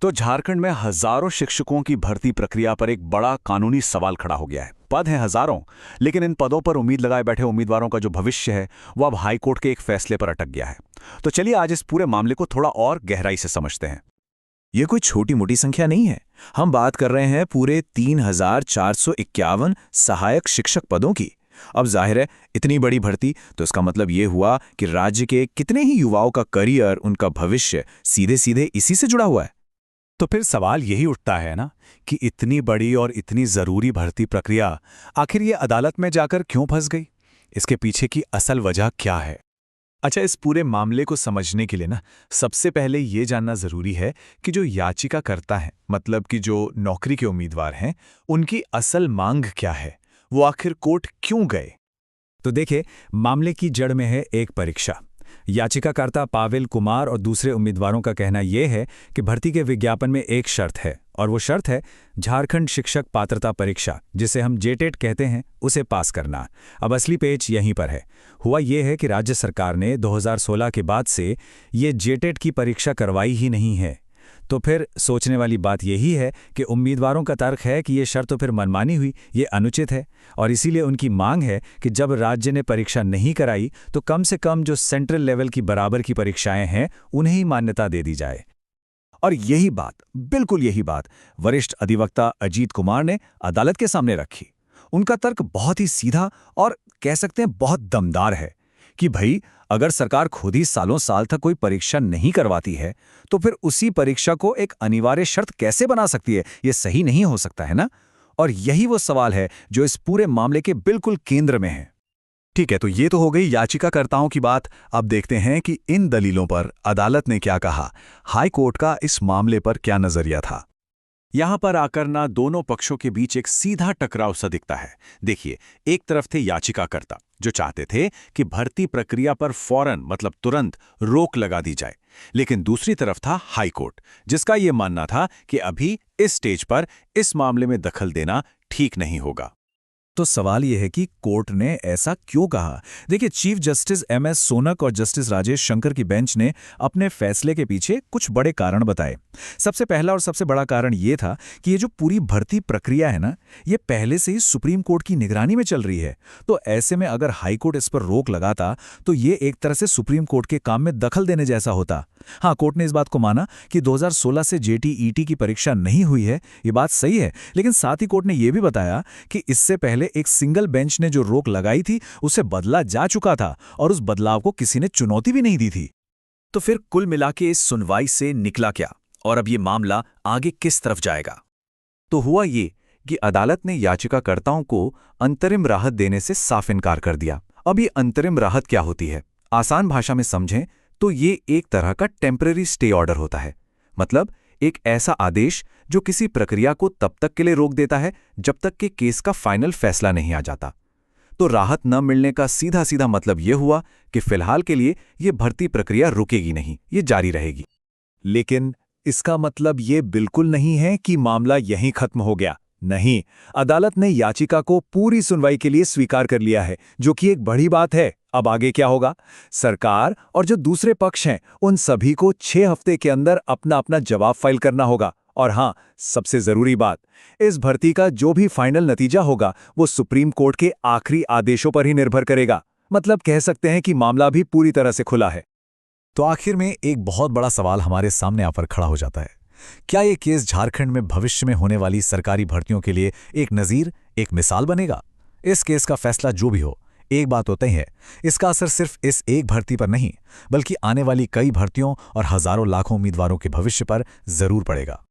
तो झारखंड में हजारों शिक्षकों की भर्ती प्रक्रिया पर एक बड़ा कानूनी सवाल खड़ा हो गया है। पद हैं हजारों, लेकिन इन पदों पर उम्मीद लगाए बैठे उम्मीदवारों का जो भविष्य है वो अब हाईकोर्ट के एक फैसले पर अटक गया है। तो चलिए आज इस पूरे मामले को थोड़ा और गहराई से समझते हैं। ये कोई छोटी मोटी संख्या नहीं है। हम बात कर रहे हैं पूरे 3,451 सहायक शिक्षक पदों की। अब जाहिर है, इतनी बड़ी भर्ती तो इसका मतलब ये हुआ कि राज्य के कितने ही युवाओं का करियर, उनका भविष्य सीधे सीधे इसी से जुड़ा हुआ है। तो फिर सवाल यही उठता है ना कि इतनी बड़ी और इतनी जरूरी भर्ती प्रक्रिया आखिर ये अदालत में जाकर क्यों फंस गई? इसके पीछे की असल वजह क्या है? अच्छा, इस पूरे मामले को समझने के लिए ना सबसे पहले ये जानना जरूरी है कि जो याचिकाकर्ता हैं, मतलब कि जो नौकरी के उम्मीदवार हैं, उनकी असल मांग क्या है? वो आखिर कोर्ट क्यों गए? तो देखिए, मामले की जड़ में है एक परीक्षा। याचिकाकर्ता पावेल कुमार और दूसरे उम्मीदवारों का कहना यह है कि भर्ती के विज्ञापन में एक शर्त है, और वो शर्त है झारखंड शिक्षक पात्रता परीक्षा, जिसे हम जेटेट कहते हैं, उसे पास करना। अब असली पेच यहीं पर है। हुआ ये है कि राज्य सरकार ने 2016 के बाद से ये जेटेट की परीक्षा करवाई ही नहीं है। तो फिर सोचने वाली बात यही है कि उम्मीदवारों का तर्क है कि ये शर्त तो फिर मनमानी हुई, ये अनुचित है, और इसीलिए उनकी मांग है कि जब राज्य ने परीक्षा नहीं कराई तो कम से कम जो सेंट्रल लेवल की बराबर की परीक्षाएं हैं उन्हें ही मान्यता दे दी जाए। और यही बात, बिल्कुल यही बात वरिष्ठ अधिवक्ता अजीत कुमार ने अदालत के सामने रखी। उनका तर्क बहुत ही सीधा और कह सकते हैं बहुत दमदार है कि भाई, अगर सरकार खुद ही सालों साल तक कोई परीक्षा नहीं करवाती है तो फिर उसी परीक्षा को एक अनिवार्य शर्त कैसे बना सकती है? ये सही नहीं हो सकता है ना। और यही वो सवाल है जो इस पूरे मामले के बिल्कुल केंद्र में है। ठीक है, तो ये तो हो गई याचिकाकर्ताओं की बात। अब देखते हैं कि इन दलीलों पर अदालत ने क्या कहा। हाई कोर्ट का इस मामले पर क्या नजरिया था? यहां पर आकर ना दोनों पक्षों के बीच एक सीधा टकराव सा दिखता है। देखिए, एक तरफ थे याचिकाकर्ता जो चाहते थे कि भर्ती प्रक्रिया पर फौरन, मतलब तुरंत, रोक लगा दी जाए, लेकिन दूसरी तरफ था हाई कोर्ट, जिसका यह मानना था कि अभी इस स्टेज पर इस मामले में दखल देना ठीक नहीं होगा। तो सवाल यह है कि कोर्ट ने ऐसा क्यों कहा। देखिए, चीफ जस्टिस एम.एस. सोनक और जस्टिस राजेश शंकर की बेंच ने अपने फैसले के पीछे कुछ बड़े कारण बताए। सबसे पहला और सबसे बड़ा कारण यह था कि ये जो पूरी भर्ती प्रक्रिया है ना, ये पहले से ही सुप्रीम कोर्ट की निगरानी में चल रही है। तो ऐसे में अगर हाई कोर्ट इस पर रोक लगाता तो ये एक तरह से सुप्रीम कोर्ट के काम में दखल देने जैसा होता। हाँ, कोर्ट ने इस बात को माना कि 2016 से जेटीईटी की परीक्षा नहीं हुई है, ये बात सही है, लेकिन साथ ही कोर्ट ने यह भी बताया कि इससे पहले एक सिंगल बेंच ने जो रोक लगाई थी उसे बदला जा चुका था और उस बदलाव को किसी ने चुनौती भी नहीं दी थी। तो फिर कुल मिलाके इस सुनवाई से निकला क्या, और अब ये मामला आगे किस तरफ जाएगा? तो हुआ ये कि अदालत ने याचिकाकर्ताओं को अंतरिम राहत देने से साफ इनकार कर दिया। अब ये अंतरिम राहत क्या होती है? आसान भाषा में समझें तो ये एक तरह का टेम्पररी स्टे ऑर्डर होता है। मतलब एक ऐसा आदेश जो किसी प्रक्रिया को तब तक के लिए रोक देता है जब तक कि केस का फाइनल फैसला नहीं आ जाता। तो राहत न मिलने का सीधा सीधा मतलब यह हुआ कि फिलहाल के लिए यह भर्ती प्रक्रिया रुकेगी नहीं, ये जारी रहेगी। लेकिन इसका मतलब ये बिल्कुल नहीं है कि मामला यहीं खत्म हो गया। नहीं, अदालत ने याचिका को पूरी सुनवाई के लिए स्वीकार कर लिया है, जो कि एक बड़ी बात है। अब आगे क्या होगा? सरकार और जो दूसरे पक्ष हैं, उन सभी को 6 हफ्ते के अंदर अपना अपना जवाब फाइल करना होगा। और हाँ, सबसे जरूरी बात, इस भर्ती का जो भी फाइनल नतीजा होगा वो सुप्रीम कोर्ट के आखिरी आदेशों पर ही निर्भर करेगा। मतलब कह सकते हैं कि मामला भी पूरी तरह से खुला है। तो आखिर में एक बहुत बड़ा सवाल हमारे सामने आकर खड़ा हो जाता है। क्या ये केस झारखंड में भविष्य में होने वाली सरकारी भर्तियों के लिए एक नज़ीर, एक मिसाल बनेगा? इस केस का फैसला जो भी हो, एक बात तो तय है, इसका असर सिर्फ इस एक भर्ती पर नहीं, बल्कि आने वाली कई भर्तियों और हजारों लाखों उम्मीदवारों के भविष्य पर जरूर पड़ेगा।